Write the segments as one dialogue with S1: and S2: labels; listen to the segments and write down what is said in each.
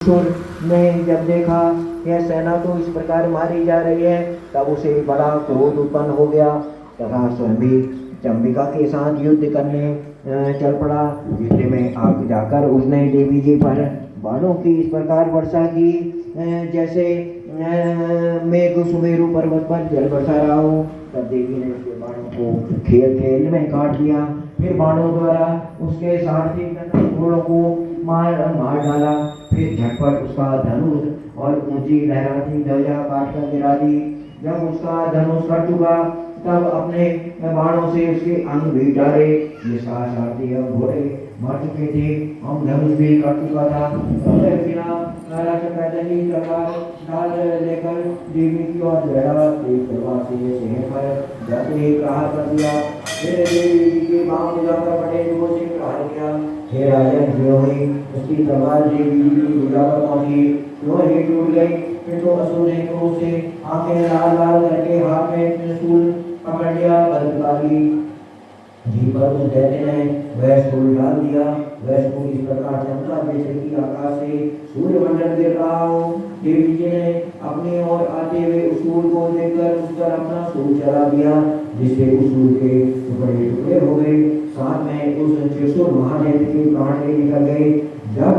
S1: असुर ने जब देखा यह सेना तो इस प्रकार मारी जा रही है, तब उसे बड़ा क्रोध उत्पन्न हो गया तथा स्वयं भी चंबिका के साथ युद्ध करने चल पड़ा। युद्ध में आग जाकर उसने देवी जी पर बाणों की इस प्रकार वर्षा की जैसे मेघ सुमेरु पर्वत पर जल बरसा रहा हो। तब देवी ने उसके बाणों को खेल खेल में काट दिया। फिर बाणों द्वारा उसके सारथी घोड़ों को मार डाला। फिर झटपट उसका धनुष और ऊंची लहराती ध्वजा काट कर गिरा दी। जब उसका धनुष कट चुका तब अपने बाणों से उसके अंग भी डाले। जिसका सारथी और घोड़े मर चुके थे, हम धनुष भी कट चुका था। डाल लेकर देवी की ओर दौड़ा। एक तलवार से सिंह पर जाते प्रहार कर दिया। फिर देवी जी के पांव में जाकर बड़े जोर से प्रहार किया। हे राजन, जो ही उसकी तलवार देवी जी की भुजा पर पहुंची, जो ही टूट गई। फिर तो असुर ने क्रोध से आंखें लाल लाल करके हाथ में त्रिशूल पकड़ लिया। बलशाली जी पर उस दैत्य ने वह शूल डाल दिया। वह शूल इस प्रकार चमका जैसे कि आकाश से सूर्यमंडल गिर रहा हो। देवी जी ने अपनी ओर आते हुए उस शूल को देखकर उस पर अपना शूल चला दिया, जिससे उस शूल के टुकड़े टुकड़े हो गए। साथ में उस त्रिशूल महादेव के प्राण भी निकल गए। जब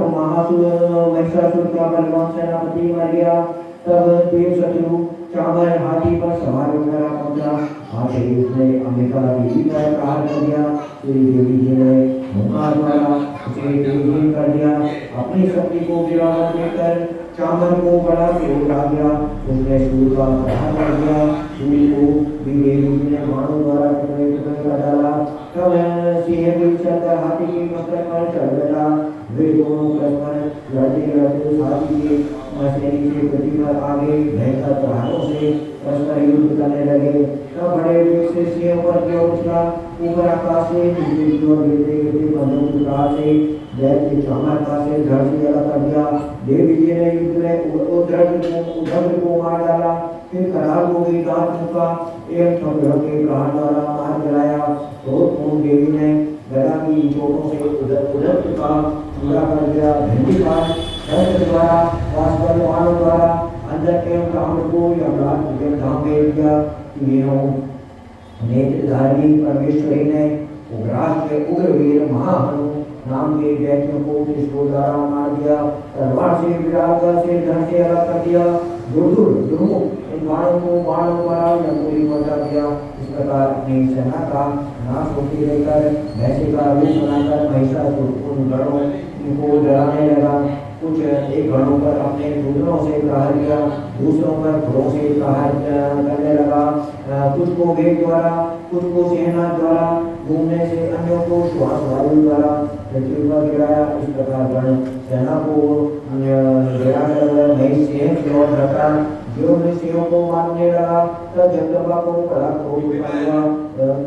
S1: महिषासुर का बलवान सेनापति मर गया, तब देव शत्रु चामर हाथी पर सवार होकर पहुंचा। आते ही उसने अंबिका देवी पर प्रहार कर दिया। श्री देवी जी ने हुंकार मारा, उसे तेज कर दिया। अपनी शक्ति को गिराकर देकर चामर को बड़ा क्रोध आ गया। उसने शूल का प्रहार कर दिया। शूल को भी देवी जी ने बाणों द्वारा टुकड़े टुकड़े कर डाला। तब सिंह भी चलकर हाथी के मस्तक पर चढ़ बैठा। वे दोनों परस्पर लड़ते लड़ते हाथी के शरीर के प्रति पर आगे भयंकर प्रहारों से परस्पर युद्ध करने लगे। तब बड़े वेग से सिंह पर की ओर उछला। ऊपर आकाश से नीचे की ओर गिरते गिरते बंदूक की प्रहार से दैत्य चामर का सिर धड़ से अलग कर दिया। देवी जी ने युद्ध में उद्धव को मार डाला। फिर कराल को भी दांत मुका एवं चंद्र के प्रहार द्वारा मार गिराया। क्रोधपूर्ण देवी ने गदा की चोटों से उद्धव का पूरा कर दिया। धन्यवाद द्वारा वास्तव बाणों द्वारा अंदर एवं कामर को यमराज के धाम भेज दिया। तीनों नेत्रधारी परमेश्वरी ने उग्रास के उग्रवीर महाहनु नाम के दैत्यों को त्रिशूल द्वारा मार दिया। तलवार से विराट का सिर धड़ से अलग कर दिया। इन बाणों को बाणों द्वारा लंगोटी पहुंचा दिया। इस प्रकार अपनी सेना का नाश होते रहकर भैंसे का रूप बनाकर महिषासुर उन गणों को डराने लगा। कुछ एक गणों पर अपने रुद्रों से प्रहार किया, दूसरों पर घोड़ों से प्रहार करने लगा। कुछ को वेग द्वारा, कुछ को सेना द्वारा घूमने से, अन्यों को श्वास वायु द्वारा पृथ्वी पर गिराया। इस प्रकार गण सेना को गिराकर महेश सिंह की ओर रखा। जो ने सिंहों को मारने लगा, तब जगदम्बा को बड़ा क्रोध हुआ।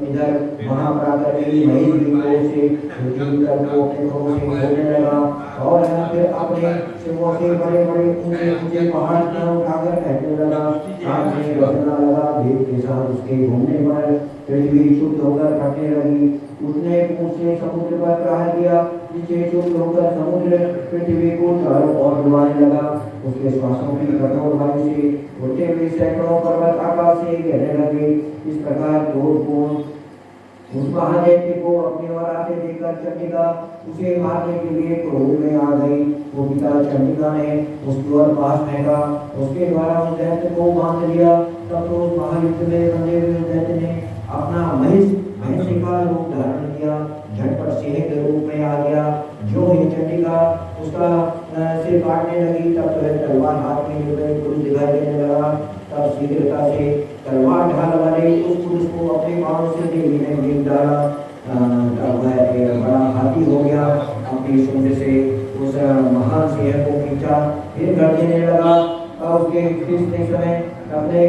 S1: इधर महापराक्रमी महेश भी से पृथ्वी पर को अपने घोड़ों से खोलने लगा और फिर अपने सिंहों से बड़े बड़े ऊंचे ऊंचे पहाड़ उठाकर फेंकने लगा। साथ में बदलना लगा। देव के साथ उसके घूमने पर पृथ्वी शुद्ध होकर फटने लगी। उसने पूंछ से समुद्र पर प्रहार किया, जिससे शुद्ध होकर समुद्र पृथ्वी को चारों ओर डुबाने लगा। उसके श्वासों की कठोर वायु से उड़ते हुए सैकड़ों पर्वत आकाश से गिरने लगे। इस प्रकार क्रोधपूर्ण उस महादेव को अपनी ओर आते देखकर चंडिका उसे मारने के लिए क्रोध में आ गई। वो पिता चंडिका ने उसकी ओर पास फेंका, उसके द्वारा उस दैत्य को बांध लिया। तब तो उस महायुद्ध में बंधे हुए दैत्य ने अपना भैंस का रूप धारण किया, झटपट सिंह के रूप में आ गया। जो ही चंडिका उसका सिर काटने लगी, तब तो तलवार हाथ में लिए पुरुष दिखाई देने लगा। तब शीघ्रता से तलवार ढाल वाले उस पुरुष को अपने पांव से देवी ने गिर डाला। तब वह बड़ा हाथी हो गया। अपनी सूंड से उस महान सिंह को खींचा, फिर गर्जने लगा। और उसके खींचने समय अपने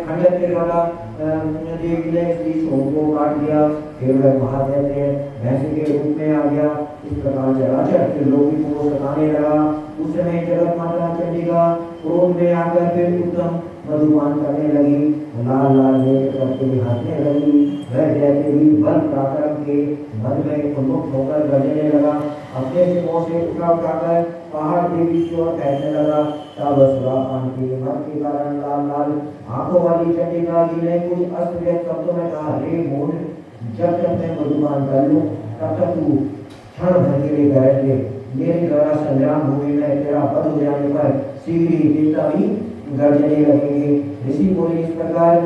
S1: खंडक के द्वारा देवी ने उसकी सूंड को काट दिया। फिर वह महादेव ने भैंस के रूप में आ गया। इस प्रकार चराचर त्रिलोकी को सताने लगा। उस समय जगत माता चंडिका क्रोध में आकर फिर उत्तम मधुपान करने लगी। लाल लाल नेत्र करके हंसने लगी। वह दैत्य भी बल पराक्रम के मन में उन्मुख होकर गरजने लगा। अपने सिंहों से उठा उठाकर पहाड़ देवी की ओर कहने लगा। तब सुरापान के मत के कारण लाल लाल आंखों वाली चंडिका जी ने कुछ अस्त व्यस्त शब्दों में कहा, रे मूढ़, जब तक मैं मधुपान कर लूं तब तक तू क्षण भर के लिए बैठ ले। मेरे द्वारा संग्राम भूमि में तेरा पद हो जाने पर शीघ्र ही देवता भी गरजने लगेंगे। ऋषि बोले इस प्रकार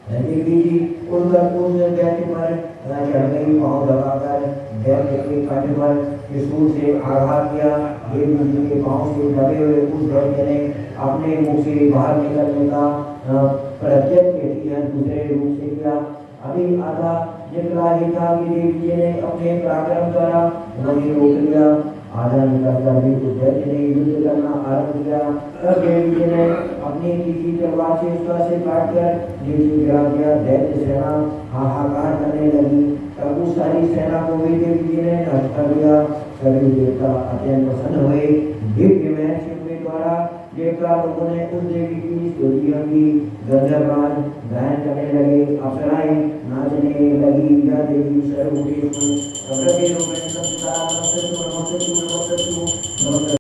S1: देवी जी उड़कर उस दैत्य पर चढ़ गई। पांव दबाकर दैत्य के कंठ पर त्रिशूल से आघात किया। देवी जी के पांव से दबे हुए उस दैत्य ने अपने मुख से बाहर निकलने का प्रत्यक्ष दूसरे रूप से किया। अभी आधा निकला ही था कि देवी जी ने अपने पराक्रम द्वारा वहीं रोक लिया। आधा निकलकर भी उस दैत्य ने युद्ध करना आरंभ किया। तब देवी जी ने अपनी तीखी तलवार से उसका सिर काटकर नीचे गिरा दिया। दैत्य सेना हाहाकार करने लगी। तब उस सारी सेना को भी देवी जी ने नष्ट कर दिया। सभी देवता अत्यंत प्रसन्न हुए। दिव्य महर्षि के द्वारा देवता लोगों ने उस देवी की स्तुतियां की। गंधर्वराज गायन करने लगे, अप्सराएं नाचने लगी। या देवी सर्वभूतेषु प्रकृतिरूपेण संस्थिता नमस्तु नमस्तु नमस्तु नमस्तु।